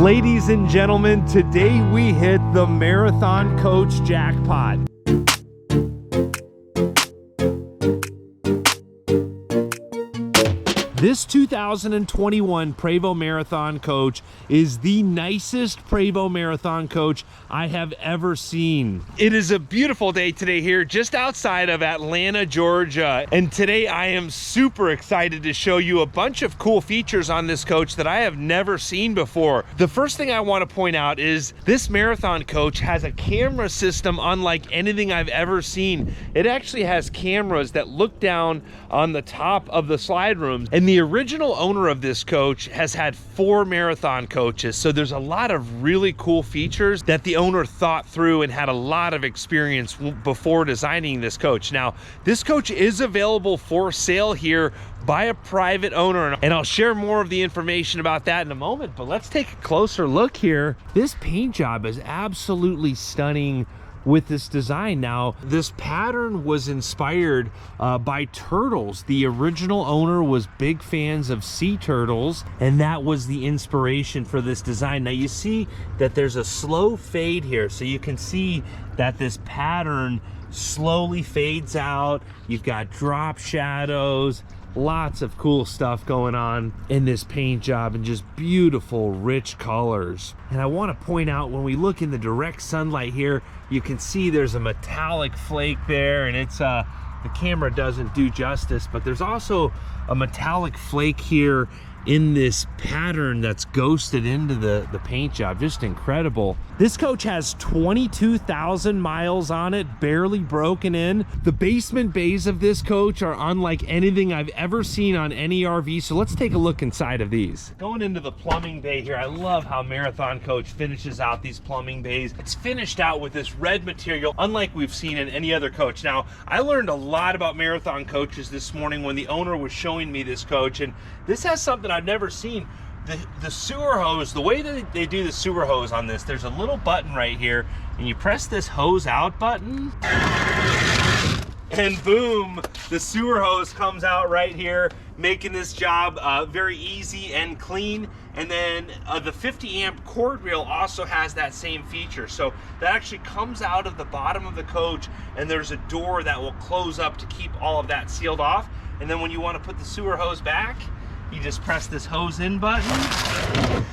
Ladies and gentlemen, today we hit the Marathon Coach jackpot. This 2021 Prevost Marathon Coach is the nicest Prevost Marathon Coach I have ever seen. It is a beautiful day today here just outside of Atlanta, Georgia. And today I am super excited to show you a bunch of cool features on this coach that I have never seen before. The first thing I want to point out is this Marathon Coach has a camera system unlike anything I've ever seen. It actually has cameras that look down on the top of the slide rooms. And the original owner of this coach has had 4 marathon coaches, so there's a lot of really cool features that the owner thought through and had a lot of experience before designing this coach. Now, this coach is available for sale here by a private owner, and I'll share more of the information about that in a moment, but let's take a closer look here. This paint job is absolutely stunning with this design. Now, this pattern was inspired by turtles. The original owner was big fans of sea turtles, and that was the inspiration for this design. Now, you see that there's a slow fade here, so you can see that this pattern slowly fades out. You've got drop shadows, lots of cool stuff going on in this paint job, and just beautiful rich colors. And I want to point out, when we look in the direct sunlight here, you can see there's a metallic flake there, and it's the camera doesn't do justice, but there's also a metallic flake here in this pattern that's ghosted into the paint job. Just incredible. This coach has 22,000 miles on it, barely broken in. The basement bays of this coach are unlike anything I've ever seen on any RV, so let's take a look inside of these. Going into the plumbing bay here, I love how Marathon Coach finishes out these plumbing bays. It's finished out with this red material, unlike we've seen in any other coach. Now, I learned a lot about Marathon Coaches this morning when the owner was showing me this coach, and this has something I've never seen. The sewer hose, the way that they do the sewer hose on this, there's a little button right here, and you press this hose out button, and boom, the sewer hose comes out right here, making this job very easy and clean. And then the 50 amp cord reel also has that same feature. So that actually comes out of the bottom of the coach, and there's a door that will close up to keep all of that sealed off. And then when you want to put the sewer hose back, you just press this hose in button.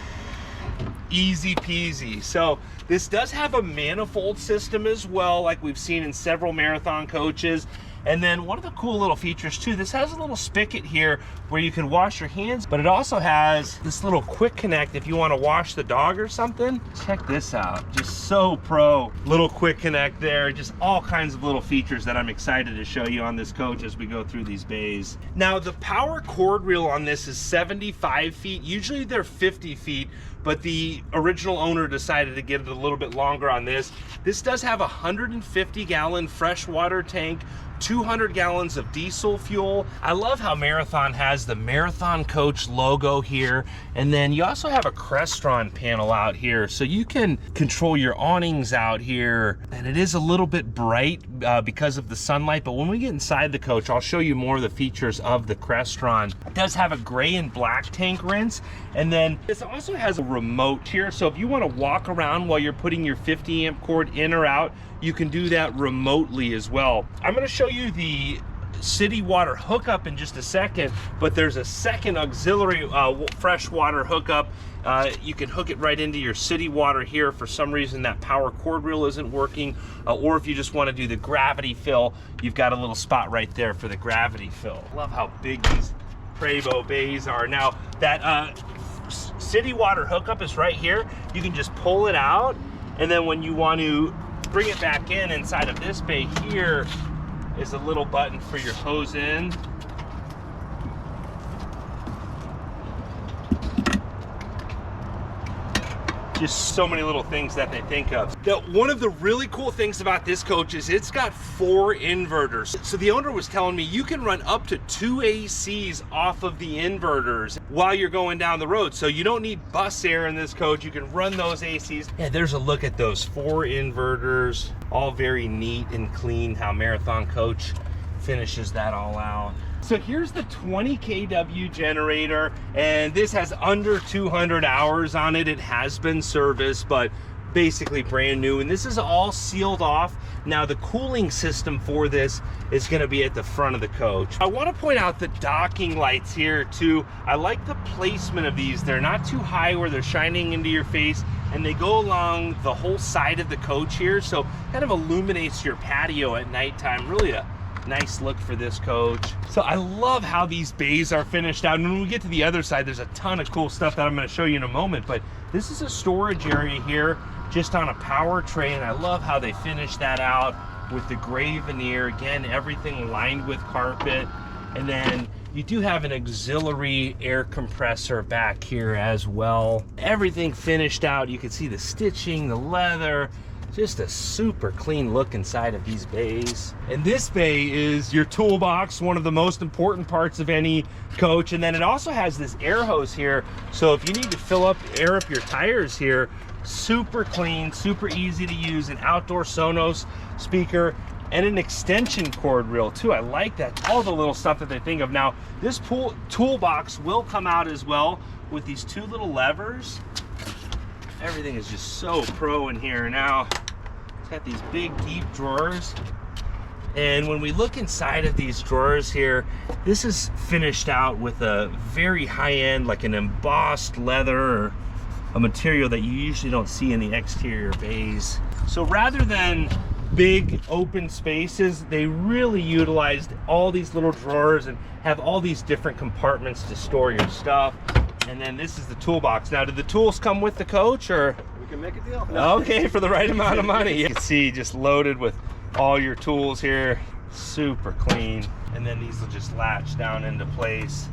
Easy peasy. So this does have a manifold system as well, like we've seen in several Marathon coaches. And then one of the cool little features too, this has a little spigot here where you can wash your hands, but it also has this little quick connect if you want to wash the dog or something. Check this out, just so pro. Little quick connect there, just all kinds of little features that I'm excited to show you on this coach as we go through these bays. Now, the power cord reel on this is 75 feet. Usually they're 50 feet, but the original owner decided to get it a little bit longer on this. This does have a 150-gallon freshwater tank, 200 gallons of diesel fuel. I love how Marathon has the Marathon Coach logo here, and then you also have a Crestron panel out here, so you can control your awnings out here. And it is a little bit bright because of the sunlight, but when we get inside the coach, I'll show you more of the features of the Crestron. It does have a gray and black tank rinse, and then this also has a remote here, so if you want to walk around while you're putting your 50 amp cord in or out, you can do that remotely as well. I'm going to show you the city water hookup in just a second, but there's a second auxiliary freshwater hookup. You can hook it right into your city water here. For some reason that power cord reel isn't working, or if you just want to do the gravity fill, you've got a little spot right there for the gravity fill. Love how big these Prevost bays are. Now, that city water hookup is right here. You can just pull it out, and then when you want to bring it back in, inside of this bay here is a little button for your hose in. Just so many little things that they think of. One of the really cool things about this coach is it's got 4 inverters. So the owner was telling me you can run up to 2 ACs off of the inverters while you're going down the road. So you don't need bus air in this coach. You can run those ACs. Yeah, there's a look at those 4 inverters. All very neat and clean how Marathon Coach finishes that all out. So here's the 20 kW generator, and this has under 200 hours on it. It has been serviced, but basically brand new, and this is all sealed off. Now the cooling system for this is going to be at the front of the coach. I want to point out the docking lights here too. I like the placement of these. They're not too high where they're shining into your face, and they go along the whole side of the coach here, so kind of illuminates your patio at nighttime. Really a nice look for this coach. So I love how these bays are finished out, and when we get to the other side, there's a ton of cool stuff that I'm going to show you in a moment. But this is a storage area here just on a power tray, and I love how they finished that out with the gray veneer. Again, everything lined with carpet, and then you do have an auxiliary air compressor back here as well. Everything finished out. You can see the stitching, the leather. Just a super clean look inside of these bays. And this bay is your toolbox, one of the most important parts of any coach. And then it also has this air hose here, so if you need to air up your tires here, super clean, super easy to use. An outdoor Sonos speaker and an extension cord reel too. I like that, all the little stuff that they think of. Now this toolbox will come out as well with these two little levers. Everything is just so pro in here. Now it's got these big deep drawers, and when we look inside of these drawers here, this is finished out with a very high-end, like an embossed leather, or a material that you usually don't see in the exterior bays. So rather than big open spaces, they really utilized all these little drawers and have all these different compartments to store your stuff. And then this is the toolbox. Now, did the tools come with the coach, or? We can make a deal. Okay, for the right amount of money. You can see just loaded with all your tools here. Super clean. And then these will just latch down into place.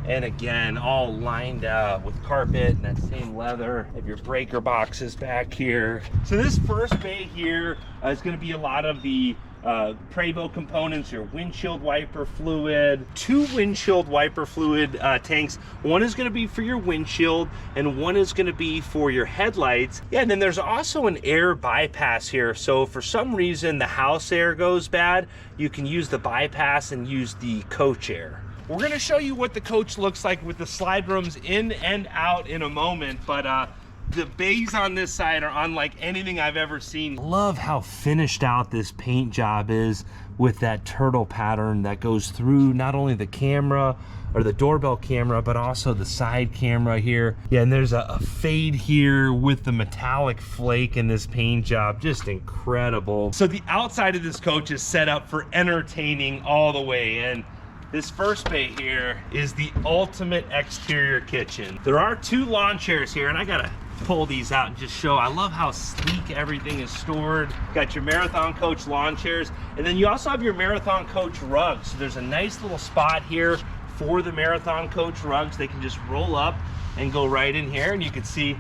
And again, all lined up with carpet and that same leather. Have your breaker boxes back here. So this first bay here is going to be a lot of the Prevost components, your windshield wiper fluid, 2 windshield wiper fluid tanks. One is going to be for your windshield and one is going to be for your headlights. Yeah, and then there's also an air bypass here, so if for some reason the house air goes bad, you can use the bypass and use the coach air. We're going to show you what the coach looks like with the slide rooms in and out in a moment, but the bays on this side are unlike anything I've ever seen. Love how finished out this paint job is with that turtle pattern that goes through not only the camera or the doorbell camera, but also the side camera here. Yeah, and there's a fade here with the metallic flake in this paint job. Just incredible. So the outside of this coach is set up for entertaining all the way in. This first bay here is the ultimate exterior kitchen. There are 2 lawn chairs here, and I gotta pull these out and just show. I love how sleek everything is stored. Got your Marathon Coach lawn chairs, and then you also have your Marathon Coach rugs. So there's a nice little spot here for the Marathon Coach rugs. They can just roll up and go right in here, and you can see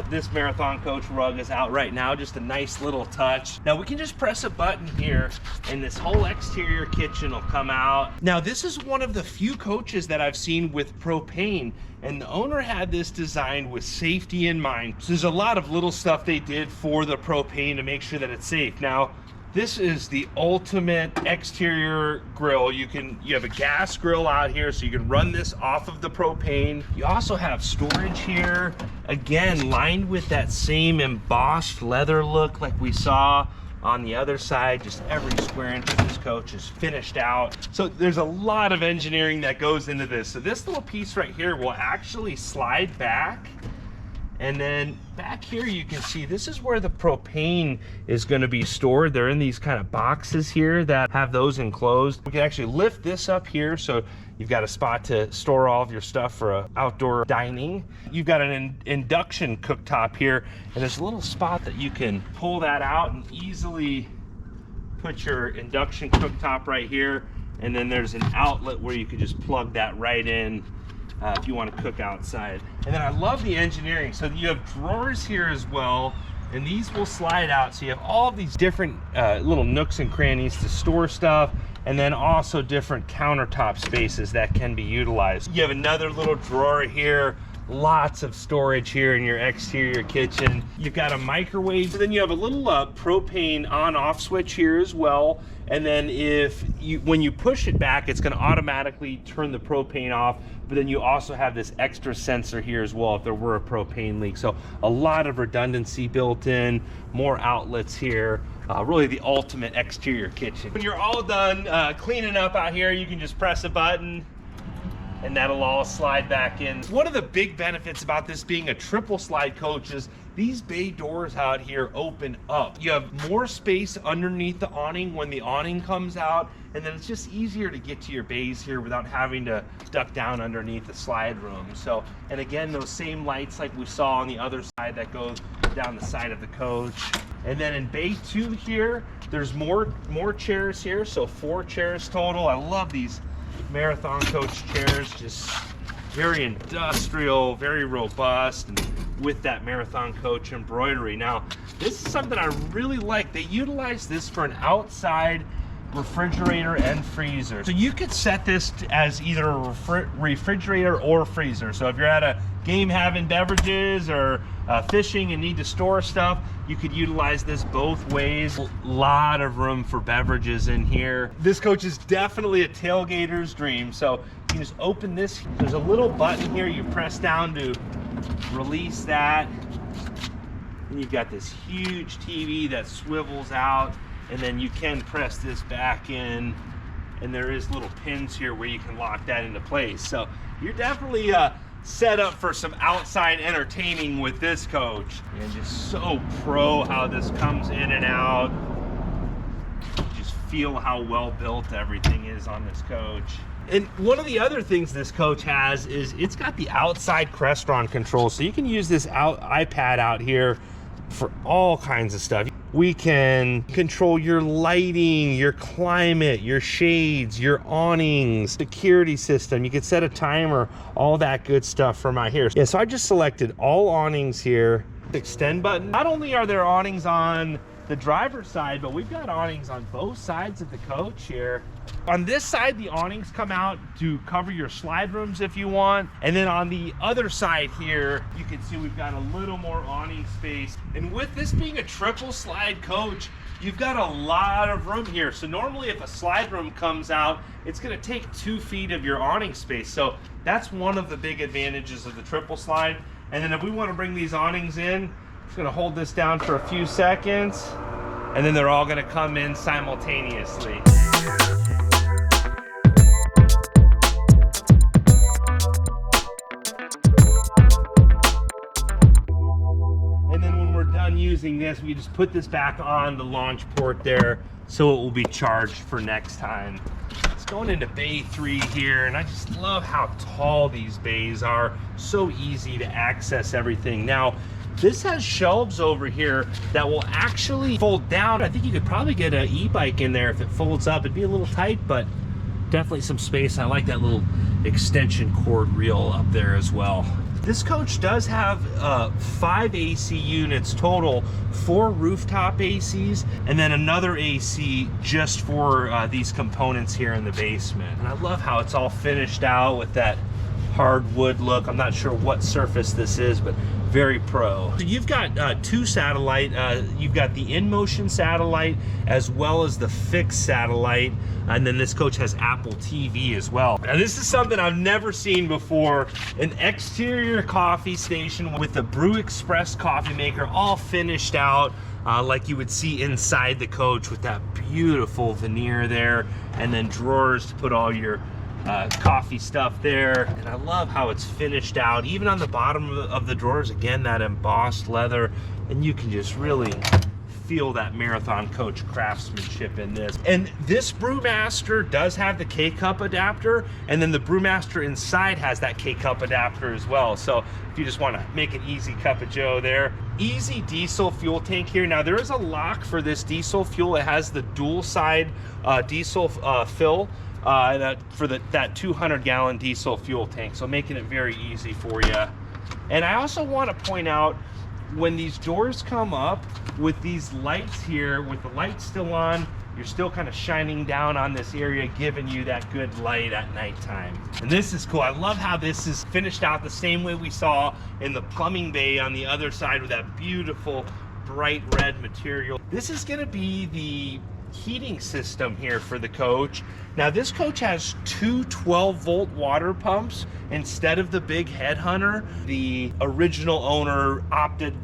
this Marathon Coach rug is out right now. Just a nice little touch. Now we can just press a button here and this whole exterior kitchen will come out. Now this is one of the few coaches that I've seen with propane, and the owner had this designed with safety in mind. So there's a lot of little stuff they did for the propane to make sure that it's safe. Now this is the ultimate exterior grill. You have a gas grill out here, so you can run this off of the propane. You also have storage here, again lined with that same embossed leather look like we saw on the other side. Just every square inch of this coach is finished out. So there's a lot of engineering that goes into this. So this little piece right here will actually slide back, and then back here you can see this is where the propane is going to be stored. They're in these kind of boxes here that have those enclosed. We can actually lift this up here, so you've got a spot to store all of your stuff for outdoor dining. You've got an induction cooktop here, and there's a little spot that you can pull that out and easily put your induction cooktop right here. And then there's an outlet where you could just plug that right in if you want to cook outside. And then I love the engineering. So you have drawers here as well, and these will slide out. So you have all of these different little nooks and crannies to store stuff, and then also different countertop spaces that can be utilized. You have another little drawer here lots of storage here in your exterior kitchen. You've got a microwave, then you have a little propane on-off switch here as well. And then when you push it back, it's going to automatically turn the propane off. But then you also have this extra sensor here as well if there were a propane leak. So a lot of redundancy built in, more outlets here. Really the ultimate exterior kitchen. When you're all done cleaning up out here, you can just press a button and that'll all slide back in. One of the big benefits about this being a triple slide coach is these bay doors out here open up. You have more space underneath the awning when the awning comes out, and then it's just easier to get to your bays here without having to duck down underneath the slide room. So, and again, those same lights like we saw on the other side that goes down the side of the coach. And then in bay 2 here, there's more chairs here, so 4 chairs total. I love these Marathon coach chairs, just very industrial, very robust, and with that Marathon coach embroidery. Now, this is something I really like. They utilize this for an outside refrigerator and freezer. So you could set this as either a refrigerator or freezer. So if you're at a game having beverages or fishing and need to store stuff, you could utilize this both ways. A lot of room for beverages in here. This coach is definitely a tailgater's dream. So you just open this. There's a little button here. You press down to release that. And you've got this huge TV that swivels out. And then you can press this back in, and there is little pins here where you can lock that into place. So you're definitely set up for some outside entertaining with this coach. And just so pro how this comes in and out. Just feel how well built everything is on this coach. And one of the other things this coach has is it's got the outside Crestron control. So you can use this iPad out here for all kinds of stuff. We can control your lighting, your climate, your shades, your awnings, security system. You can set a timer, all that good stuff from out here. Yeah, so I just selected all awnings here. Extend button. Not only are there awnings on the driver's side, but we've got awnings on both sides of the coach here. On this side, the awnings come out to cover your slide rooms if you want. And then on the other side here, you can see we've got a little more awning space. And with this being a triple slide coach, you've got a lot of room here. So normally if a slide room comes out, it's gonna take 2 feet of your awning space. So that's one of the big advantages of the triple slide. And then if we wanna bring these awnings in, just gonna hold this down for a few seconds, and then they're all gonna come in simultaneously. And then when we're done using this, we just put this back on the launch port there, so it will be charged for next time. It's going into bay 3 here, and I just love how tall these bays are. So easy to access everything. Now, this has shelves over here that will actually fold down. I think you could probably get an e-bike in there if it folds up. It'd be a little tight, but definitely some space. I like that little extension cord reel up there as well. This coach does have 5 AC units total, 4 rooftop ACs, and then another AC just for these components here in the basement. And I love how it's all finished out with that hardwood look. I'm not sure what surface this is, but very pro. So you've got 2 satellite. You've got the in-motion satellite as well as the fixed satellite. And then this coach has Apple TV as well. Now this is something I've never seen before. An exterior coffee station with the Brew Express coffee maker all finished out like you would see inside the coach with that beautiful veneer there. And then drawers to put all your coffee stuff there. And I love how it's finished out. Even on the bottom of the drawers, again, that embossed leather. And you can just really feel that Marathon coach craftsmanship in this. And this Brewmaster does have the K-Cup adapter, and then the Brewmaster inside has that K-Cup adapter as well. So if you just want to make an easy cup of joe there. Easy diesel fuel tank here. Now there is a lock for this diesel fuel. It has the dual side diesel fill for that 200-gallon diesel fuel tank, so making it very easy for you. And I also want to point out, when these doors come up with these lights here, with the lights still on, you're still kind of shining down on this area, giving you that good light at nighttime. And this is cool. I love how this is finished out the same way we saw in the plumbing bay on the other side with that beautiful bright red material. This is going to be the heating system here for the coach. Now this coach has two 12-volt water pumps instead of the big headhunter. The original owner opted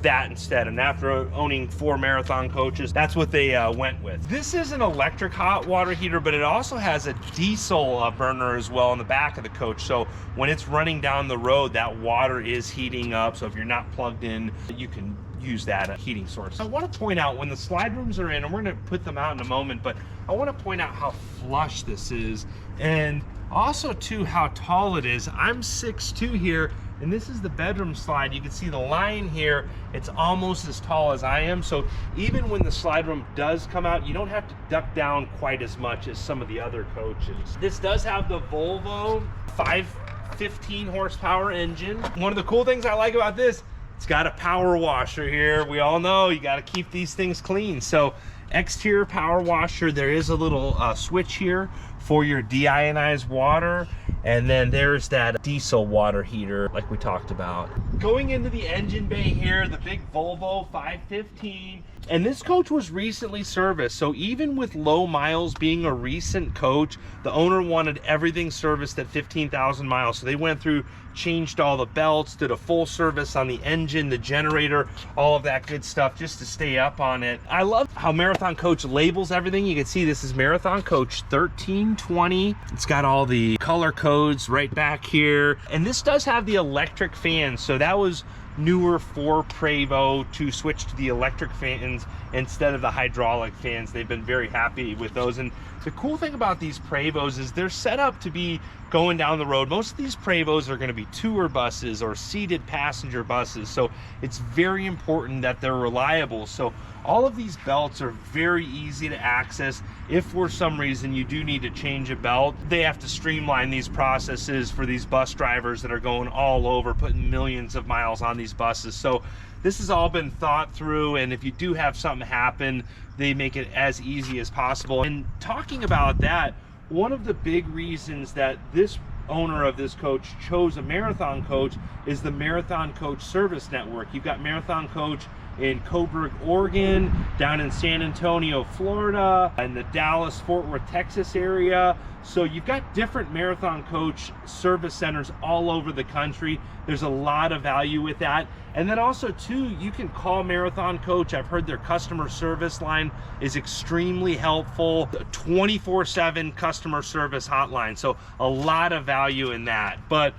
that instead, and after owning 4 Marathon coaches, that's what they went with. This is an electric hot water heater, but it also has a diesel burner as well in the back of the coach, so when it's running down the road, that water is heating up. So if you're not plugged in, you can use that heating source. I want to point out when the slide rooms are in, and we're going to put them out in a moment, but I want to point out how flush this is, and also too how tall it is. I'm 6'2" here, and this is the bedroom slide. You can see the line here, it's almost as tall as I am, so even when the slide room does come out, you don't have to duck down quite as much as some of the other coaches. This does have the Volvo 515 horsepower engine. One of the cool things I like about this, it's got a power washer here. We all know you got to keep these things clean. So exterior power washer, there is a little switch here for your deionized water, and then there's that diesel water heater like we talked about. Going into the engine bay here, the big Volvo 515, and this coach was recently serviced, so even with low miles being a recent coach, the owner wanted everything serviced at 15,000 miles, so they went through, changed all the belts, did a full service on the engine, the generator, all of that good stuff just to stay up on it. I love how Marathon Coach labels everything. You can see this is Marathon Coach 1320. It's got all the color codes right back here, and this does have the electric fans, so that was newer for Prevost to switch to the electric fans instead of the hydraulic fans. They've been very happy with those. And the cool thing about these Prevosts is they're set up to be going down the road. Most of these Prevosts are going to be tour buses or seated passenger buses, so it's very important that they're reliable. So all of these belts are very easy to access. If for some reason you do need to change a belt, they have to streamline these processes for these bus drivers that are going all over, putting millions of miles on these buses. So this has all been thought through, and if you do have something happen, they make it as easy as possible. And talking about that, one of the big reasons that this owner of this coach chose a Marathon Coach is the Marathon Coach service network. You've got Marathon Coach in Coburg, Oregon, down in San Antonio, Florida, and the Dallas, Fort Worth, Texas area. So you've got different Marathon Coach service centers all over the country. There's a lot of value with that. And then also too, you can call Marathon Coach. I've heard their customer service line is extremely helpful. 24/7 customer service hotline. So a lot of value in that. But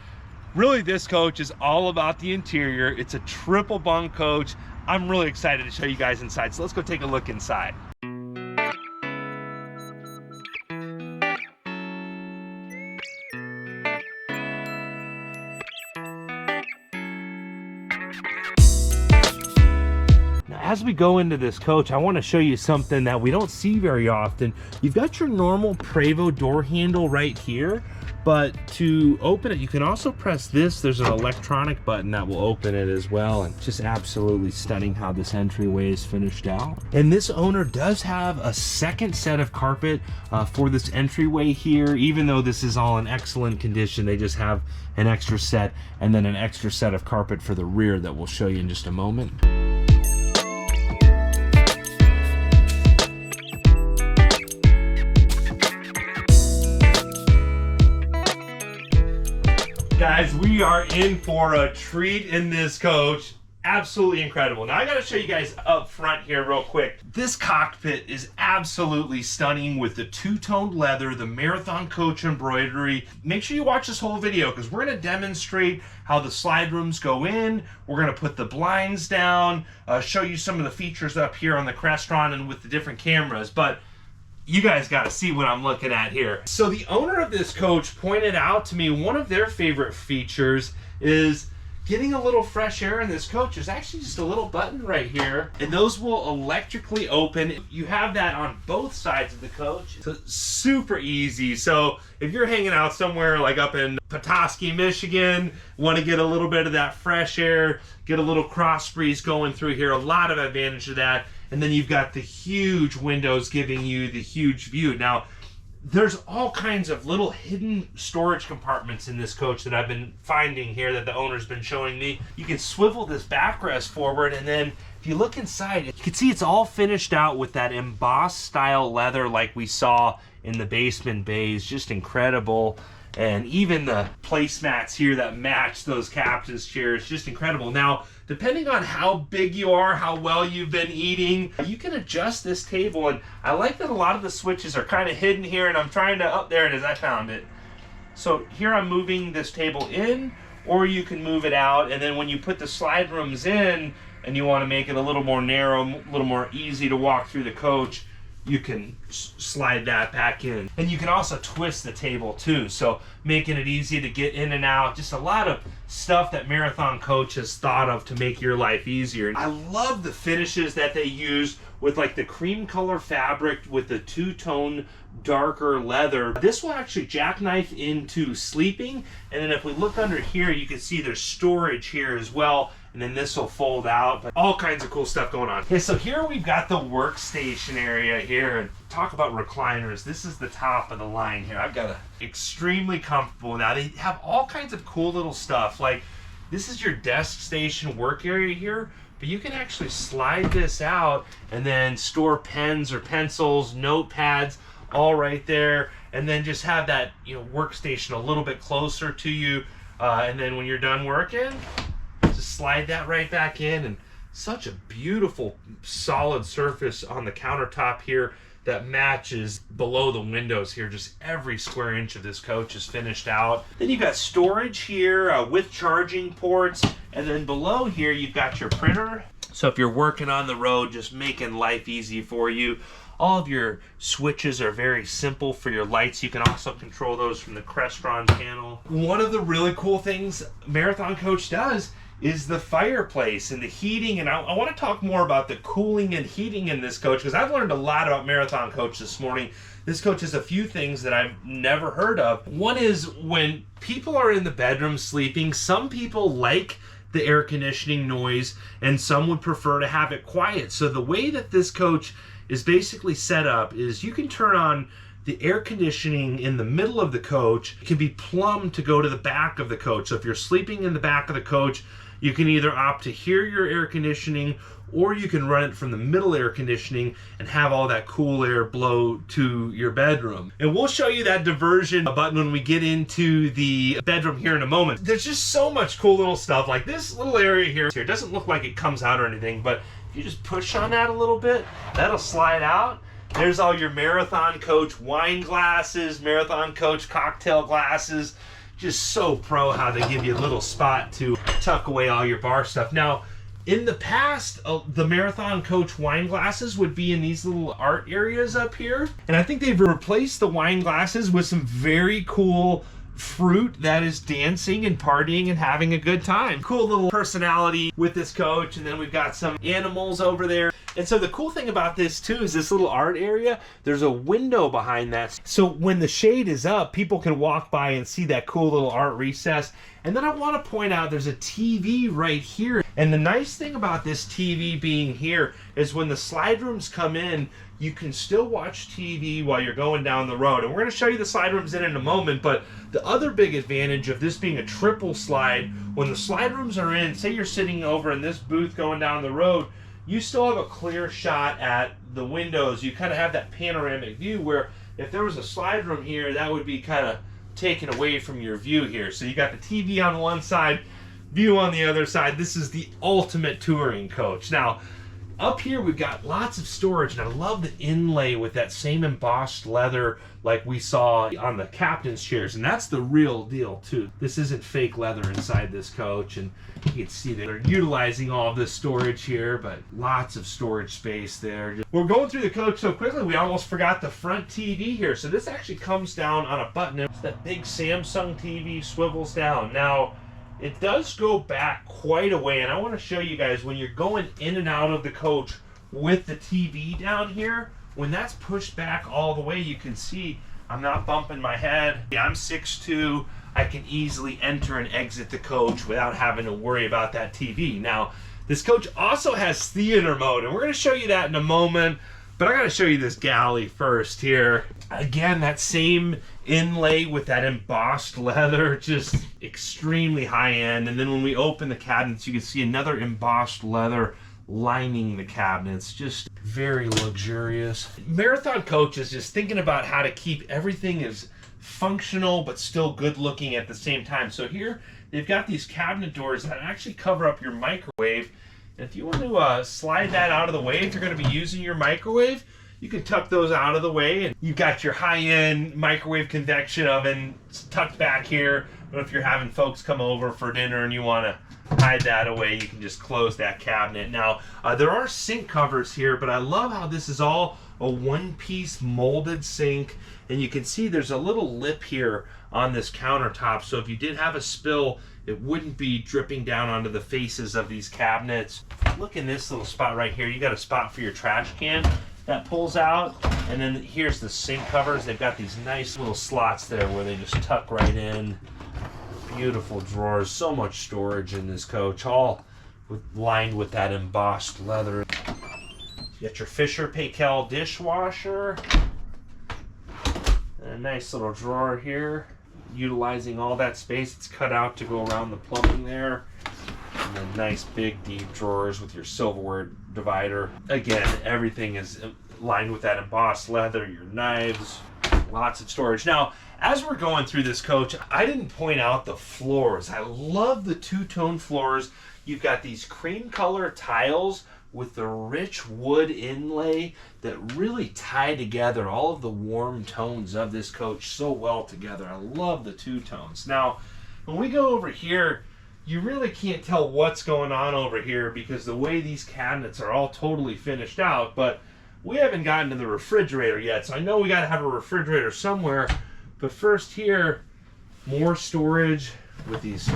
really this coach is all about the interior. It's a triple bunk coach. I'm really excited to show you guys inside. So let's go take a look inside. As we go into this coach, I want to show you something that we don't see very often. You've got your normal Prevost door handle right here, but to open it, you can also press this. There's an electronic button that will open it as well, and just absolutely stunning how this entryway is finished out. And this owner does have a second set of carpet for this entryway here. Even though this is all in excellent condition, they just have an extra set, and then an extra set of carpet for the rear that we'll show you in just a moment. Guys, we are in for a treat in this coach. Absolutely incredible. Now I gotta show you guys up front here real quick. This cockpit is absolutely stunning with the two-toned leather, the Marathon Coach embroidery. Make sure you watch this whole video because we're gonna demonstrate how the slide rooms go in. We're gonna put the blinds down, show you some of the features up here on the Crestron and with the different cameras. But you guys got to see what I'm looking at here. So the owner of this coach pointed out to me one of their favorite features is getting a little fresh air in this coach. There's actually just a little button right here, and those will electrically open. You have that on both sides of the coach. So it's super easy. So if you're hanging out somewhere like up in Petoskey, Michigan, want to get a little bit of that fresh air, get a little cross breeze going through here, a lot of advantage to that. and then you've got the huge windows giving you the huge view. Now, there's all kinds of little hidden storage compartments in this coach that I've been finding here that the owner's been showing me. You can swivel this backrest forward, and then if you look inside, you can see it's all finished out with that embossed style leather like we saw in the basement bays. Just incredible. And even the placemats here that match those captain's chairs, just incredible. Now, depending on how big you are, how well you've been eating, you can adjust this table. And I like that a lot of the switches are kind of hidden here, and I'm trying to, oh, there it is, I found it. So here I'm moving this table in, or you can move it out. And then when you put the slide rooms in and you want to make it a little more narrow, a little more easy to walk through the coach, you can slide that back in. And you can also twist the table too, so making it easy to get in and out. Just a lot of stuff that Marathon Coach has thought of to make your life easier. I love the finishes that they use with like the cream color fabric with the two-tone darker leather. This will actually jackknife into sleeping, and then if we look under here, you can see there's storage here as well, and then this will fold out. But all kinds of cool stuff going on. Okay, so here we've got the workstation area here, and talk about recliners. This is the top of the line here. I've got a extremely comfortable. Now they have all kinds of cool little stuff. Like this is your desk station work area here, but you can actually slide this out and then store pens or pencils, notepads, all right there, and then just have that, you know, workstation a little bit closer to you, and then when you're done working, just slide that right back in. And such a beautiful solid surface on the countertop here that matches below the windows here. Just every square inch of this coach is finished out. Then you've got storage here with charging ports, and then below here you've got your printer. So if you're working on the road, just making life easy for you. All of your switches are very simple for your lights. You can also control those from the Crestron panel. One of the really cool things Marathon Coach does is the fireplace and the heating, and I want to talk more about the cooling and heating in this coach, because I've learned a lot about Marathon Coach this morning. This coach has a few things that I've never heard of. One is when people are in the bedroom sleeping, some people like the air conditioning noise and some would prefer to have it quiet. So the way that this coach is basically set up is you can turn on the air conditioning in the middle of the coach. It can be plumbed to go to the back of the coach. So if you're sleeping in the back of the coach, you can either opt to hear your air conditioning, or you can run it from the middle air conditioning and have all that cool air blow to your bedroom. And we'll show you that diversion button when we get into the bedroom here in a moment. There's just so much cool little stuff. Like this little area here, it doesn't look like it comes out or anything, but if you just push on that a little bit, that'll slide out. There's all your Marathon Coach wine glasses, Marathon Coach cocktail glasses. Just so pro how they give you a little spot to tuck away all your bar stuff. Now, in the past, the Marathon Coach wine glasses would be in these little art areas up here. And I think they've replaced the wine glasses with some very cool fruit that is dancing and partying and having a good time. Cool little personality with this coach. And then we've got some animals over there. And so the cool thing about this too is this little art area, there's a window behind that. So when the shade is up, people can walk by and see that cool little art recess. And then I want to point out there's a TV right here. And the nice thing about this TV being here is when the slide rooms come in, you can still watch TV while you're going down the road. And we're going to show you the slide rooms in a moment, but the other big advantage of this being a triple slide, when the slide rooms are in, say you're sitting over in this booth going down the road, you still have a clear shot at the windows. You kind of have that panoramic view where if there was a slide room here, that would be kind of taken away from your view here. So you got the TV on one side, view on the other side. This is the ultimate touring coach. Now, up here we've got lots of storage, and I love the inlay with that same embossed leather like we saw on the captain's chairs, and that's the real deal too. This isn't fake leather inside this coach, and you can see they're utilizing all of this storage here, but lots of storage space there. We're going through the coach so quickly we almost forgot the front TV here. So this actually comes down on a button. It's that big Samsung TV swivels down. Now, it does go back quite a way, and I want to show you guys when you're going in and out of the coach with the TV down here, when that's pushed back all the way, you can see I'm not bumping my head. Yeah, I'm 6'2". I can easily enter and exit the coach without having to worry about that TV. Now, This coach also has theater mode, and we're going to show you that in a moment. But I got to show you this galley first here. Again, that same inlay with that embossed leather, just extremely high end. And then when we open the cabinets, you can see another embossed leather lining the cabinets. Just very luxurious. Marathon Coach is just thinking about how to keep everything as functional but still good looking at the same time. So here they've got these cabinet doors that actually cover up your microwave. And if you want to slide that out of the way, if you're going to be using your microwave, you can tuck those out of the way. And you've got your high-end microwave convection oven tucked back here. But if you're having folks come over for dinner and you want to hide that away, you can just close that cabinet. Now, there are sink covers here, but I love how this is all a one-piece molded sink. And you can see there's a little lip here on this countertop. So if you did have a spill, it wouldn't be dripping down onto the faces of these cabinets. Look in this little spot right here. You got a spot for your trash can that pulls out. And then here's the sink covers. They've got these nice little slots there where they just tuck right in. Beautiful drawers. So much storage in this coach, all lined with that embossed leather. You got your Fisher Paykel dishwasher. And a nice little drawer here, utilizing all that space. It's cut out to go around the plumbing there. And then nice big deep drawers with your silverware divider. Again, everything is lined with that embossed leather, your knives, lots of storage. Now, as we're going through this coach, I didn't point out the floors. I love the two-tone floors. You've got these cream color tiles with the rich wood inlay that really tie together all of the warm tones of this coach so well together. I love the two tones. Now, when we go over here, you really can't tell what's going on over here because the way these cabinets are all totally finished out, but we haven't gotten to the refrigerator yet, so I know we got to have a refrigerator somewhere. But first here, more storage with these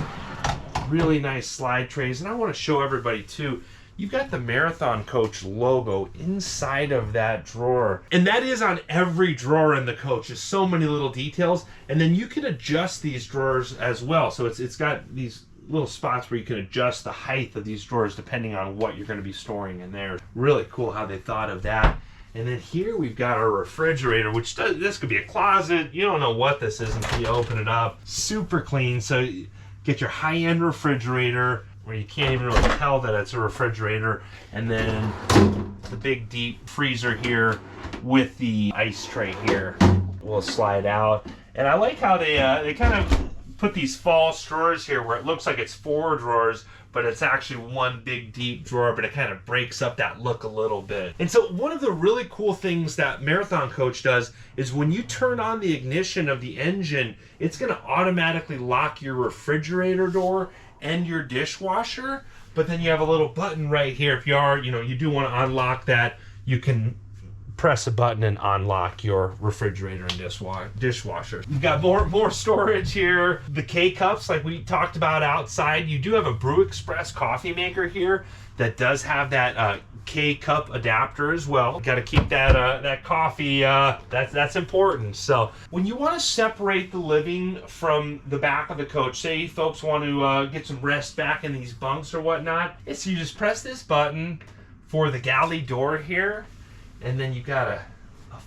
really nice slide trays. And I want to show everybody too, you've got the Marathon Coach logo inside of that drawer. And that is on every drawer in the coach. There's so many little details. And then you can adjust these drawers as well. So it's got these little spots where you can adjust the height of these drawers depending on what you're going to be storing in there. Really cool how they thought of that. And then here we've got our refrigerator, which this could be a closet. You don't know what this is until you open it up. Super clean. So you get your high-end refrigerator where you can't even really tell that it's a refrigerator. And then the big deep freezer here with the ice tray here will slide out. And I like how they kind of put these false drawers here where it looks like it's 4 drawers, but it's actually one big deep drawer, but it kind of breaks up that look a little bit. And so one of the really cool things that Marathon Coach does is when you turn on the ignition of the engine, it's gonna automatically lock your refrigerator door and your dishwasher, but then you have a little button right here. If you do want to unlock that, you can press a button and unlock your refrigerator and dishwasher. You've got more storage here. The K-Cups, like we talked about outside. You do have a Brew Express coffee maker here that does have that K-Cup adapter as well. Got to keep that coffee, that's important. So when you want to separate the living from the back of the coach, say folks want to get some rest back in these bunks or whatnot, so you just press this button for the galley door here, and then you got a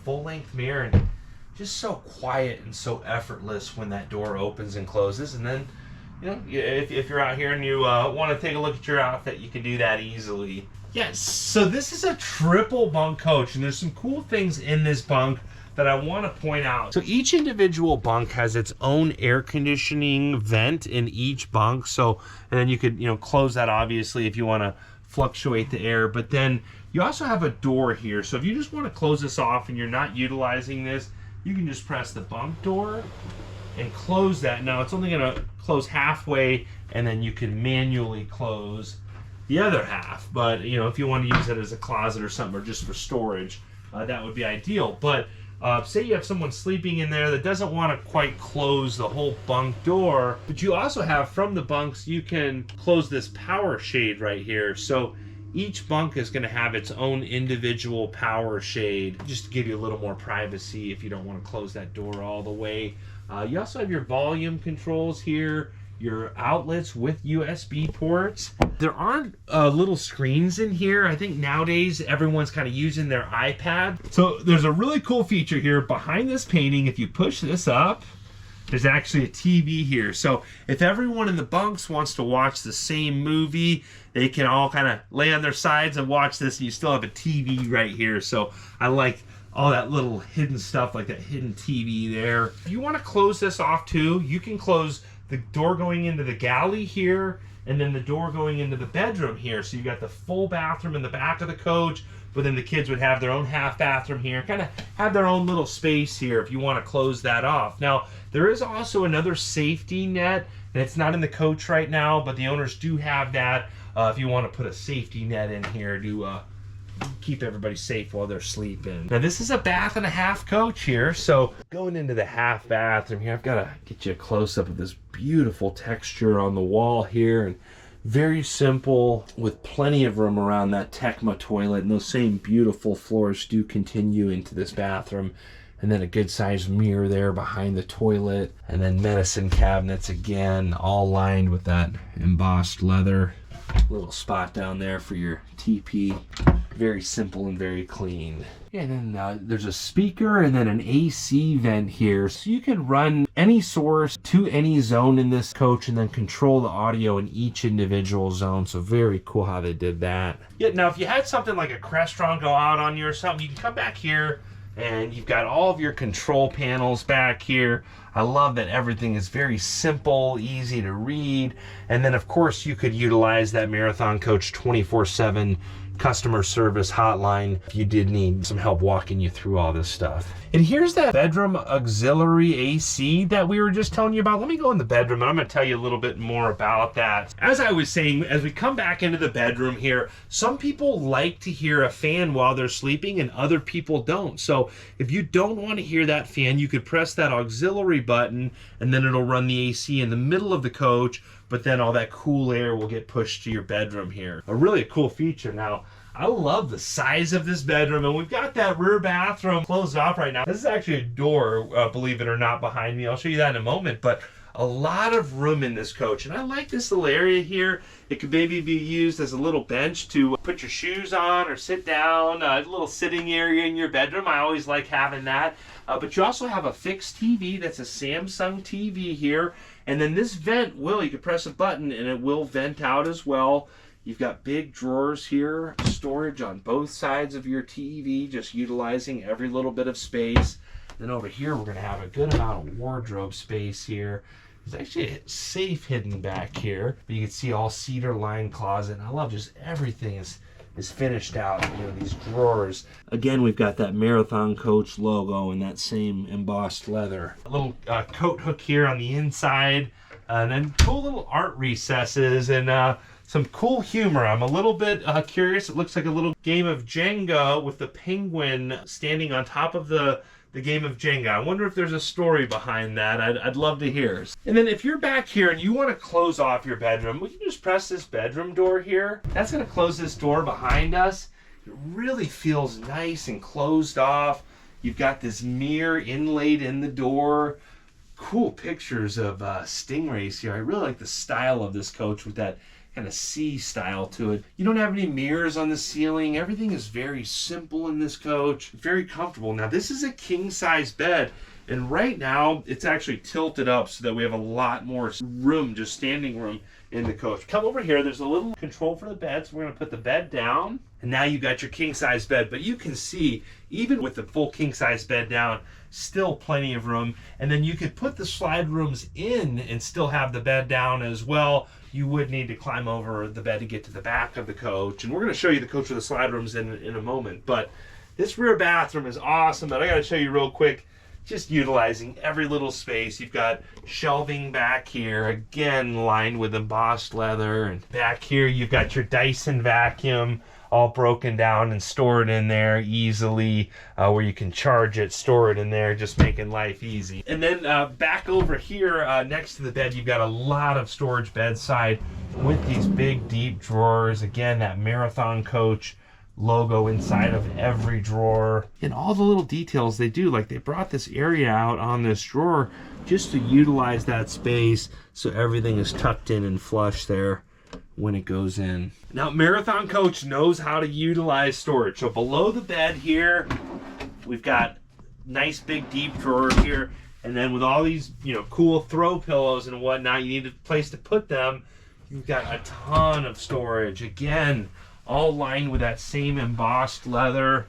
full-length mirror, and just so quiet and so effortless when that door opens and closes. And then, if you're out here and you want to take a look at your outfit, you can do that easily. Yes, so this is a triple bunk coach, and there's some cool things in this bunk that I want to point out. So each individual bunk has its own air conditioning vent in each bunk. So, and then you could, close that obviously if you want to fluctuate the air, but then you also have a door here. So if you just want to close this off and you're not utilizing this, you can just press the bunk door and close that. Now it's only going to close halfway, and then you can manually close the other half. But if you want to use it as a closet or something, or just for storage, that would be ideal. But say you have someone sleeping in there that doesn't want to quite close the whole bunk door, but you also have, from the bunks, you can close this power shade right here. So each bunk is going to have its own individual power shade, just to give you a little more privacy if you don't want to close that door all the way. You also have your volume controls here, your outlets with USB ports. There aren't little screens in here. I think nowadays everyone's kind of using their iPad. So there's a really cool feature here behind this painting. If you push this up, there's actually a TV here. So if everyone in the bunks wants to watch the same movie, they can all kind of lay on their sides and watch this, and you still have a TV right here. So I like all that little hidden stuff, like that hidden TV there. If you want to close this off too, you can close the door going into the galley here, and then the door going into the bedroom here. So you got the full bathroom in the back of the coach, but then the kids would have their own half bathroom here, kind of have their own little space here if you want to close that off. Now, there is also another safety net, and it's not in the coach right now, but the owners do have that if you want to put a safety net in here to keep everybody safe while they're sleeping. Now, this is a bath and a half coach here, so going into the half bathroom here, I've got to get you a close-up of this beautiful texture on the wall here, and very simple with plenty of room around that Tecma toilet, and those same beautiful floors do continue into this bathroom. And then a good sized mirror there behind the toilet, and then medicine cabinets again, all lined with that embossed leather. Little spot down there for your TP. Very simple and very clean. And then there's a speaker and then an AC vent here. So you can run any source to any zone in this coach and then control the audio in each individual zone. So very cool how they did that. Yeah, now if you had something like a Crestron go out on you or something, you can come back here and you've got all of your control panels back here. I love that everything is very simple, easy to read. And then of course you could utilize that Marathon Coach 24/7 customer service hotline if you did need some help walking you through all this stuff. And here's that bedroom auxiliary AC that we were just telling you about. Let me go in the bedroom and I'm going to tell you a little bit more about that. As I was saying, as we come back into the bedroom here, some people like to hear a fan while they're sleeping and other people don't. So if you don't want to hear that fan, you could press that auxiliary button and then it'll run the AC in the middle of the coach, but then all that cool air will get pushed to your bedroom here. A really cool feature. Now, I love the size of this bedroom, and we've got that rear bathroom closed off right now. This is actually a door, believe it or not, behind me. I'll show you that in a moment, but a lot of room in this coach, and I like this little area here. It could maybe be used as a little bench to put your shoes on or sit down, a little sitting area in your bedroom. I always like having that, but you also have a fixed TV. That's a Samsung TV here, and then this vent you can press a button and it will vent out as well. You've got big drawers here, storage on both sides of your TV, just utilizing every little bit of space. Then over here, we're going to have a good amount of wardrobe space here. There's actually a safe hidden back here, but you can see all cedar lined closet. And I love just everything is finished out. You know, these drawers. Again, we've got that Marathon Coach logo and that same embossed leather. A little coat hook here on the inside, and then cool little art recesses and some cool humor. I'm a little bit curious. It looks like a little game of Jenga with the penguin standing on top of the game of Jenga. I wonder if there's a story behind that. I'd love to hear. And then if you're back here and you want to close off your bedroom, we can just press this bedroom door here. That's going to close this door behind us. It really feels nice and closed off. You've got this mirror inlaid in the door. Cool pictures of stingrays here. I really like the style of this coach with that kind of C style to it. You don't have any mirrors on the ceiling. Everything is very simple in this coach. Very comfortable. Now this is a king size bed, and right now it's actually tilted up so that we have a lot more room, just standing room in the coach. Come over here, there's a little control for the bed, so we're gonna put the bed down, and now you've got your king size bed. But you can see, even with the full king size bed down, still plenty of room. And then you could put the slide rooms in and still have the bed down as well. You would need to climb over the bed to get to the back of the coach. And we're going to show you the coach with the slide rooms in a moment. But this rear bathroom is awesome. But I got to show you real quick, just utilizing every little space. You've got shelving back here, again lined with embossed leather. And back here you've got your Dyson vacuum, all broken down and stored in there easily, where you can charge it, store it in there, just making life easy. And then back over here next to the bed, you've got a lot of storage bedside with these big deep drawers. Again, that Marathon Coach logo inside of every drawer, and all the little details they do, like they brought this area out on this drawer just to utilize that space so everything is tucked in and flush there. when it goes in. Now, Marathon Coach knows how to utilize storage. So below the bed here, we've got nice big deep drawers here. And then with all these, you know, cool throw pillows and whatnot, you need a place to put them. You've got a ton of storage. Again, all lined with that same embossed leather.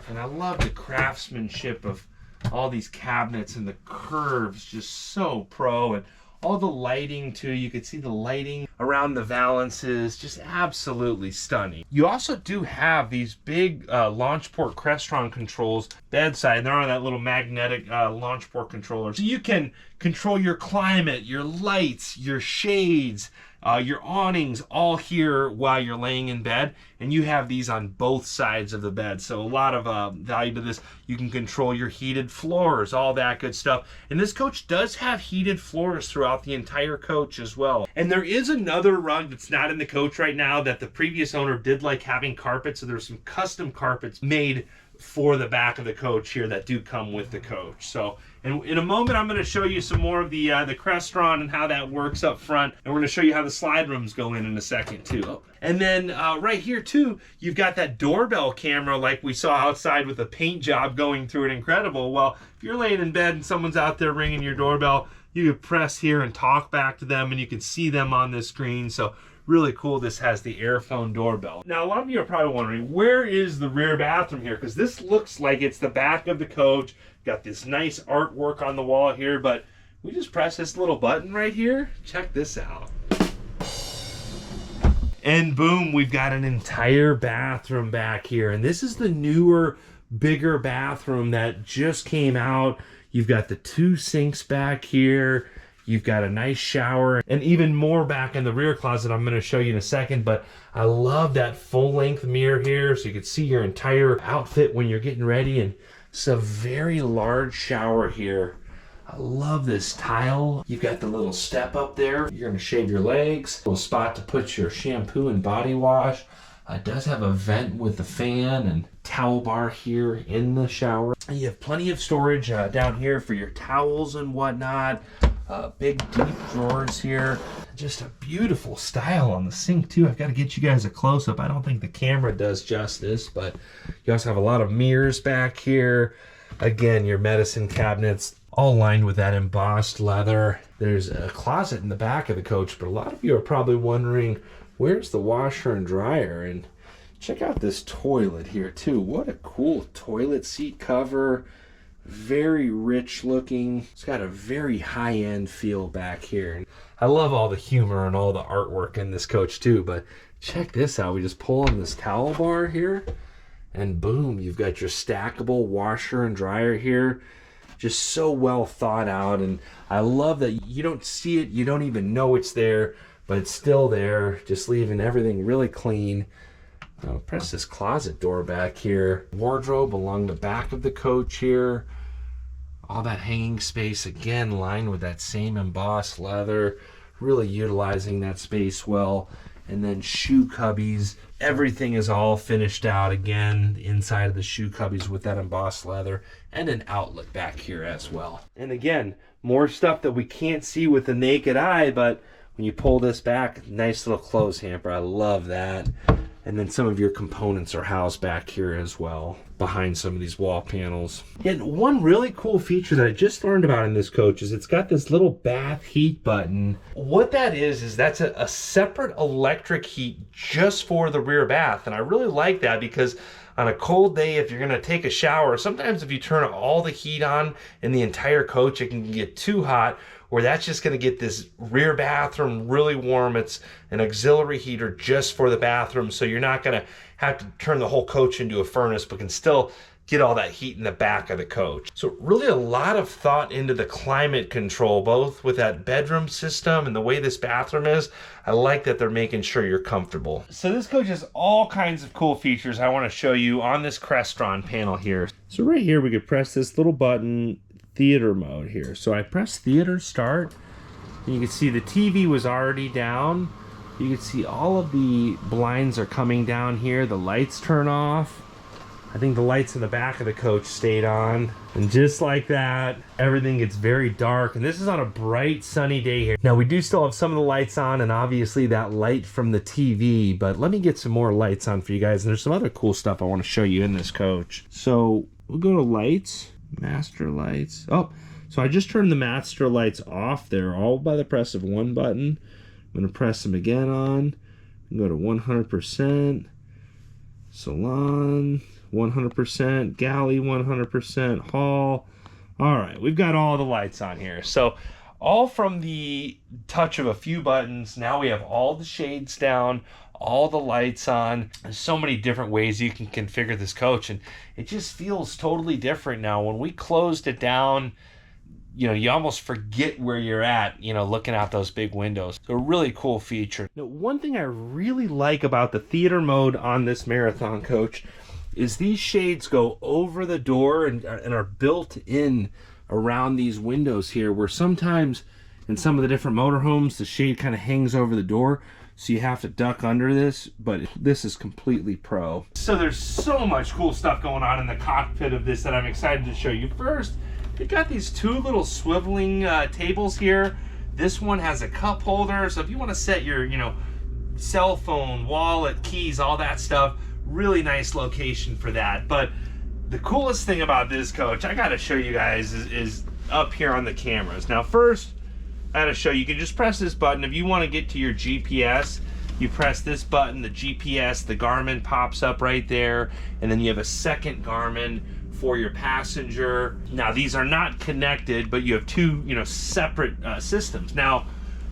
And I love the craftsmanship of all these cabinets and the curves, just so pro. And all the lighting too, you can see the lighting around the valances, just absolutely stunning. You also do have these big launch port Crestron controls bedside, and they're on that little magnetic launch port controller. So you can control your climate, your lights, your shades, your awnings all here while you're laying in bed, and you have these on both sides of the bed. So a lot of value to this. You can control your heated floors, all that good stuff. And this coach does have heated floors throughout the entire coach as well. And there is another rug that's not in the coach right now that the previous owner did like having carpets. So there's some custom carpets made for the back of the coach here that do come with the coach. So, and in a moment, I'm going to show you some more of the Crestron and how that works up front. And we're going to show you how the slide rooms go in a second too. Oh. And then right here too, you've got that doorbell camera like we saw outside with the paint job going through it. Incredible. Well, if you're laying in bed and someone's out there ringing your doorbell, you can press here and talk back to them and you can see them on the screen. So really cool. This has the Airphone doorbell. Now, a lot of you are probably wondering, where is the rear bathroom here? Because this looks like it's the back of the coach. Got this nice artwork on the wall here, but we just press this little button right here. Check this out. And boom, we've got an entire bathroom back here. And this is the newer, bigger bathroom that just came out. You've got the 2 sinks back here. You've got a nice shower and even more back in the rear closet I'm going to show you in a second. But I love that full-length mirror here so you can see your entire outfit when you're getting ready. And it's a very large shower here. I love this tile. You've got the little step up there. You're going to shave your legs. A little spot to put your shampoo and body wash. It does have a vent with a fan and towel bar here in the shower. You have plenty of storage down here for your towels and whatnot. Big deep drawers here. Just a beautiful style on the sink too. I've got to get you guys a close-up. I don't think the camera does justice, but you also have a lot of mirrors back here. Again, your medicine cabinets all lined with that embossed leather. There's a closet in the back of the coach, but a lot of you are probably wondering, where's the washer and dryer? And check out this toilet here too. What a cool toilet seat cover. Very rich looking. It's got a very high-end feel back here. I love all the humor and all the artwork in this coach too, but check this out. We just pull on this towel bar here and boom, you've got your stackable washer and dryer here. Just so well thought out, and I love that you don't see it, you don't even know it's there, but it's still there, just leaving everything really clean. I'll press this closet door back here. Wardrobe along the back of the coach here. All that hanging space, again, lined with that same embossed leather. Really utilizing that space well. And then shoe cubbies. Everything is all finished out again inside of the shoe cubbies with that embossed leather. And an outlet back here as well. And again, more stuff that we can't see with the naked eye, but when you pull this back, nice little clothes hamper. I love that. And then some of your components are housed back here as well, behind some of these wall panels. And one really cool feature that I just learned about in this coach is it's got this little bath heat button. What that is that's a separate electric heat just for the rear bath. And I really like that because on a cold day, if you're gonna take a shower, sometimes if you turn all the heat on in the entire coach, it can get too hot, where that's just gonna get this rear bathroom really warm. It's an auxiliary heater just for the bathroom, so you're not gonna have to turn the whole coach into a furnace, but can still get all that heat in the back of the coach. So really a lot of thought into the climate control, both with that bedroom system and the way this bathroom is. I like that they're making sure you're comfortable. So this coach has all kinds of cool features I wanna show you on this Crestron panel here. So right here, we could press this little button, theater mode here. So I press theater start, and you can see the TV was already down. You can see all of the blinds are coming down here. The lights turn off. I think the lights in the back of the coach stayed on. And just like that, everything gets very dark. And this is on a bright, sunny day here. Now, we do still have some of the lights on and obviously that light from the TV, but let me get some more lights on for you guys. And there's some other cool stuff I want to show you in this coach. So we'll go to lights, master lights. Oh, so I just turned the master lights off there, all by the press of one button. I'm gonna press them again on. Go to 100%, salon, 100%, galley, 100%, hall. All right, we've got all the lights on here. So all from the touch of a few buttons. Now we have all the shades down, all the lights on. There's so many different ways you can configure this coach, and it just feels totally different now. When we closed it down, you know, you almost forget where you're at, you know, looking out those big windows. So a really cool feature. Now, one thing I really like about the theater mode on this Marathon coach is these shades go over the door and are built in around these windows here, where sometimes in some of the different motorhomes, the shade kind of hangs over the door. So you have to duck under this, but this is completely pro. So there's so much cool stuff going on in the cockpit of this that I'm excited to show you. First, you've got these two little swiveling tables here. This one has a cup holder, so if you want to set your, you know, cell phone, wallet, keys, all that stuff, really nice location for that. But the coolest thing about this coach, I gotta show you guys, is up here on the cameras. Now first, I gotta show you, you can just press this button. If you want to get to your GPS, you press this button, the GPS, the Garmin pops up right there, and then you have a second Garmin for your passenger. Now these are not connected, but you have two, you know, separate systems. Now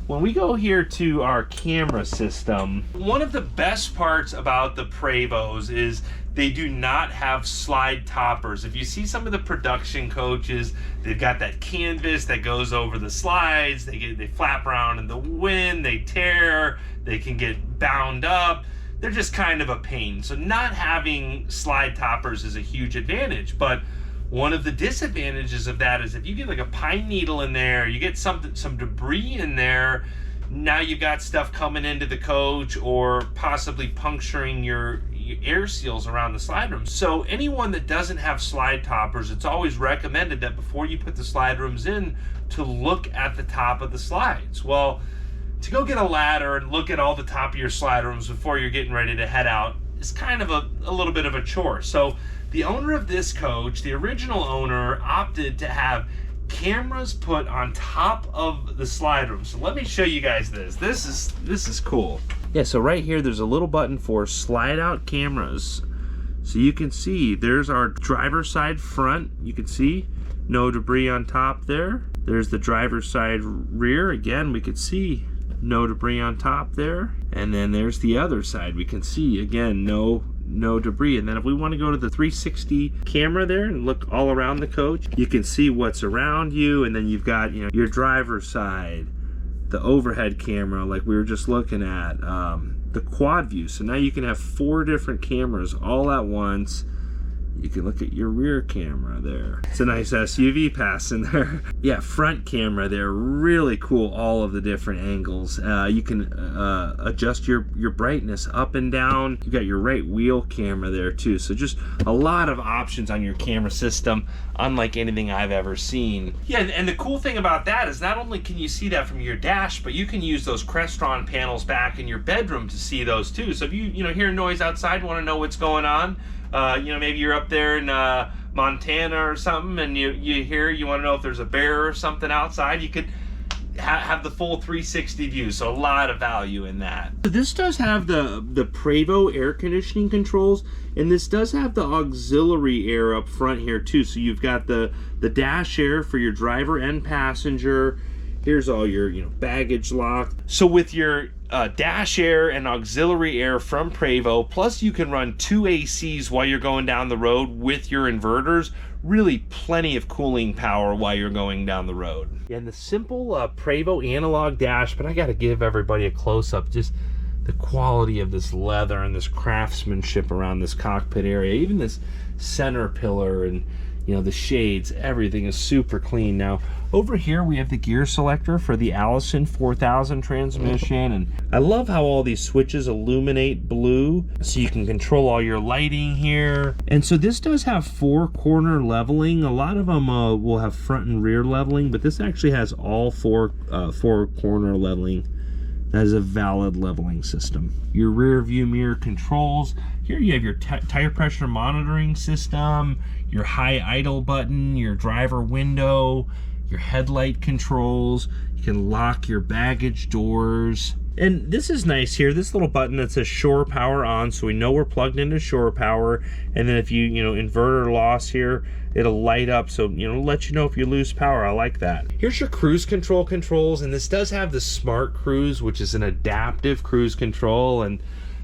when we go here to our camera system, one of the best parts about the Prevost is they do not have slide toppers. If you see some of the production coaches, they've got that canvas that goes over the slides. They flap around in the wind, they tear, they can get bound up. They're just kind of a pain. So not having slide toppers is a huge advantage, but one of the disadvantages of that is if you get like a pine needle in there, you get some debris in there, now you've got stuff coming into the coach or possibly puncturing your air seals around the slide room. So anyone that doesn't have slide toppers, it's always recommended that before you put the slide rooms in, to look at the top of the slides. Well, to go get a ladder and look at all the top of your slide rooms before you're getting ready to head out is kind of a little bit of a chore. So the owner of this coach, the original owner, opted to have cameras put on top of the slide room. So let me show you guys this. This is cool. Yeah, so right here there's a little button for slide out cameras. So you can see there's our driver's side front. You can see no debris on top there. There's the driver's side rear. Again, we could see no debris on top there. And then there's the other side. We can see again no debris. And then if we want to go to the 360 camera there and look all around the coach, you can see what's around you. And then you've got, you know, your driver's side, the overhead camera like we were just looking at, the quad view. So now you can have 4 different cameras all at once. You can look at your rear camera there. It's a nice SUV passing there. Yeah, front camera there, really cool, all of the different angles. You can adjust your brightness up and down. You got your right wheel camera there too. So just a lot of options on your camera system, unlike anything I've ever seen. Yeah, and the cool thing about that is not only can you see that from your dash, but you can use those Crestron panels back in your bedroom to see those too. So if you hear noise outside, want to know what's going on, maybe you're up there in Montana or something, and you want to know if there's a bear or something outside, you could have the full 360 view. So a lot of value in that. So this does have the Prevost air conditioning controls, and this does have the auxiliary air up front here too. So you've got the dash air for your driver and passenger. Here's all your baggage lock. So with your dash air and auxiliary air from Prevost, plus you can run 2 ACs while you're going down the road with your inverters. Really plenty of cooling power while you're going down the road. Yeah, and the simple Prevost analog dash, but I gotta give everybody a close-up, just the quality of this leather and this craftsmanship around this cockpit area, even this center pillar, and You know, the shades, everything is super clean. Now, over here we have the gear selector for the Allison 4000 transmission, and I love how all these switches illuminate blue, so you can control all your lighting here. And so this does have 4-corner leveling. A lot of them will have front and rear leveling, but this actually has all four corner leveling. That is a valid leveling system. Your rear view mirror controls. Here you have your tire pressure monitoring system, your high idle button, your driver window, your headlight controls. You can lock your baggage doors. And this is nice here, this little button that says shore power on, so we know we're plugged into shore power. And then if you inverter loss here, it'll light up, so let you know if you lose power. I like that. Here's your cruise control controls, and this does have the smart cruise, which is an adaptive cruise control, and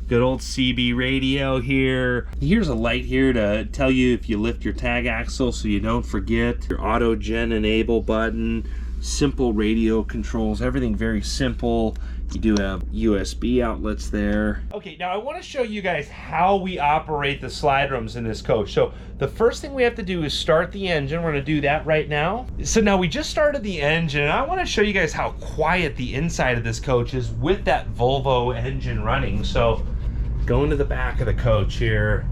good old CB radio here. Here's a light here to tell you if you lift your tag axle so you don't forget. Your auto gen enable button, simple radio controls, everything very simple. You do have USB outlets there. Okay, now I want to show you guys how we operate the slide rooms in this coach. So the first thing we have to do is start the engine. We're going to do that right now. So now we just started the engine, and I want to show you guys how quiet the inside of this coach is with that Volvo engine running. So going to the back of the coach here.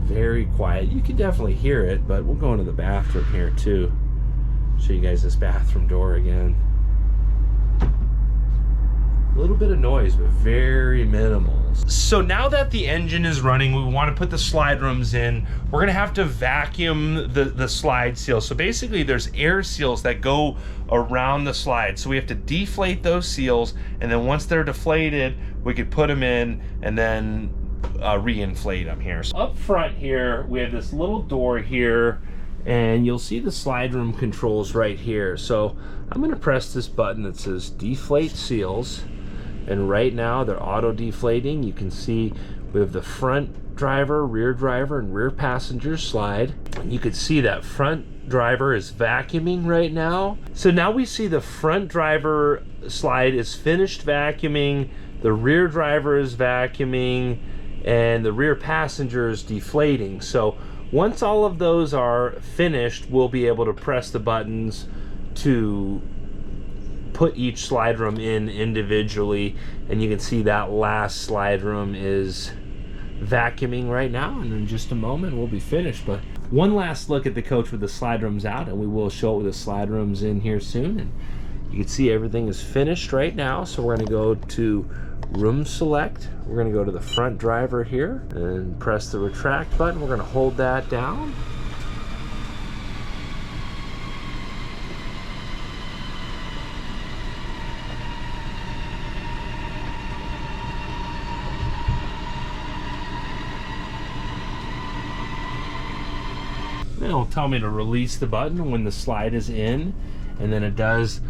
Very quiet. You can definitely hear it, but we'll go into the bathroom here too. Show you guys this bathroom door again. A little bit of noise, but very minimal. So now that the engine is running, we want to put the slide rooms in. We're gonna have to vacuum the slide seal. So basically there's air seals that go around the slide. So we have to deflate those seals, and then once they're deflated, we could put them in and then re-inflate them here. So up front here, we have this little door here, and you'll see the slide room controls right here. So I'm going to press this button that says deflate seals, and right now they're auto deflating. You can see we have the front driver, and rear passenger slide. And you can see that front driver is vacuuming right now. So now we see the front driver slide is finished vacuuming, the rear driver is vacuuming, and the rear passenger is deflating. So once all of those are finished, we'll be able to press the buttons to put each slide room in individually, and you can see that last slide room is vacuuming right now, and in just a moment we'll be finished. But one last look at the coach with the slide rooms out, and we will show it with the slide rooms in here soon. And you can see everything is finished right now. So we're going to go to room select. We're going to go to the front driver here and press the retract button. We're going to hold that down. It'll tell me to release the button when the slide is in, and then it does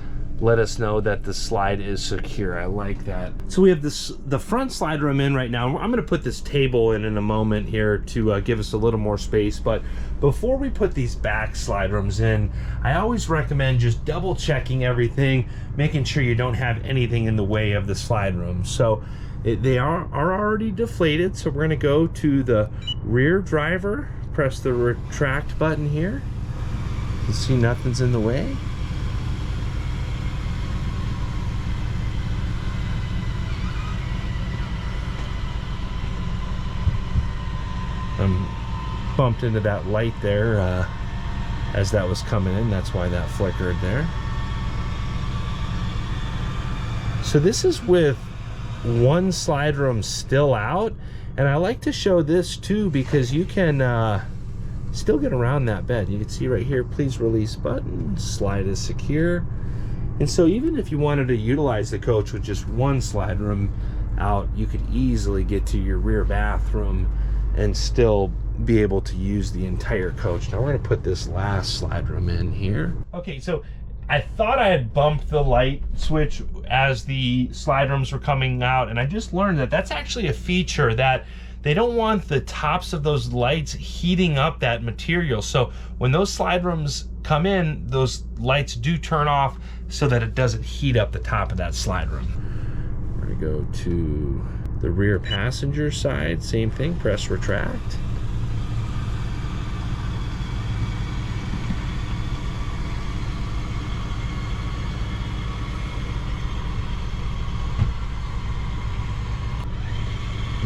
let us know that the slide is secure. I like that. So we have the front slide room in right now. I'm going to put this table in a moment here to give us a little more space. But before we put these back slide rooms in, I always recommend just double checking everything, making sure you don't have anything in the way of the slide room. So they are already deflated. So we're going to go to the rear driver, press the retract button here. You can see nothing's in the way. Bumped into that light there as that was coming in. That's why that flickered there. So this is with one slide room still out, and I like to show this too because you can still get around that bed. You can see right here, please release button, slide is secure. And so even if you wanted to utilize the coach with just one slide room out, you could easily get to your rear bathroom and still be able to use the entire coach. Now we're going to put this last slide room in here. Okay, so I thought I had bumped the light switch as the slide rooms were coming out, and I just learned that that's actually a feature that they don't want the tops of those lights heating up that material. So when those slide rooms come in, those lights do turn off so that it doesn't heat up the top of that slide room. We're going to go to The rear passenger side, same thing, press retract.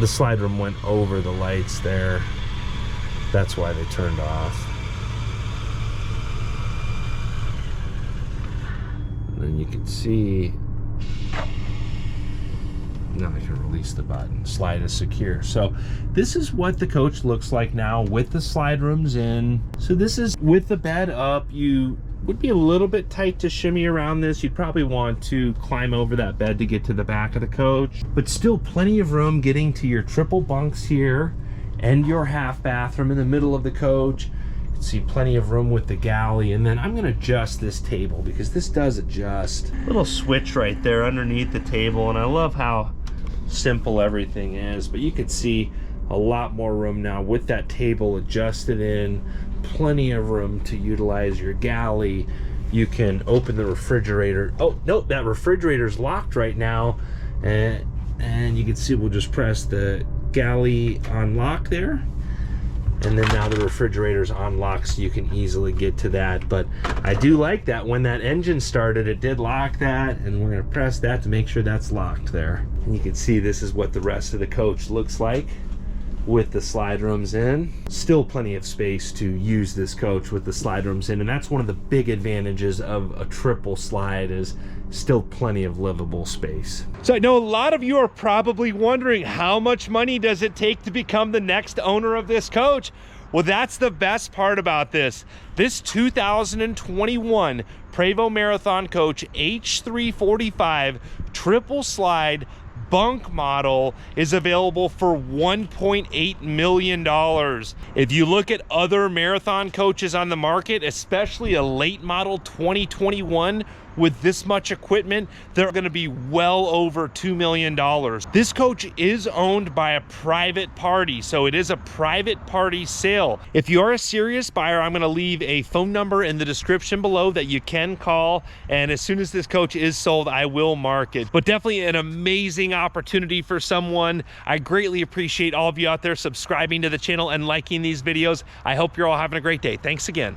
The slide room went over the lights there. That's why they turned off. And then you can see, now I can release the button. Slide is secure. So this is what the coach looks like now with the slide rooms in. So this is with the bed up. You would be a little bit tight to shimmy around this. You'd probably want to climb over that bed to get to the back of the coach, but still plenty of room getting to your triple bunks here and your half bathroom in the middle of the coach. You can see plenty of room with the galley. And then I'm gonna adjust this table because this does adjust. Little switch right there underneath the table, and I love how simple everything is, but you can see a lot more room now with that table adjusted in. Plenty of room to utilize your galley. You can open the refrigerator. Oh, no, that refrigerator's locked right now. And you can see we'll just press the galley on lock there. And then now the refrigerator's on lock, so you can easily get to that. But I do like that when that engine started, it did lock that, and we're gonna press that to make sure that's locked there. And you can see this is what the rest of the coach looks like with the slide rooms in. Still plenty of space to use this coach with the slide rooms in, and that's one of the big advantages of a triple slide, is still plenty of livable space. So I know a lot of you are probably wondering, how much money does it take to become the next owner of this coach? Well, that's the best part about this. This 2021 Prevost Marathon Coach H345 triple slide bunk model is available for $1.8 million. If you look at other marathon coaches on the market, especially a late model 2021 with this much equipment, they're going to be well over $2 million. This coach is owned by a private party, so it is a private party sale. If you are a serious buyer, I'm going to leave a phone number in the description below that you can call, and as soon as this coach is sold, I will mark it. But definitely an amazing opportunity for someone. I greatly appreciate all of you out there subscribing to the channel and liking these videos. I hope you're all having a great day. Thanks again.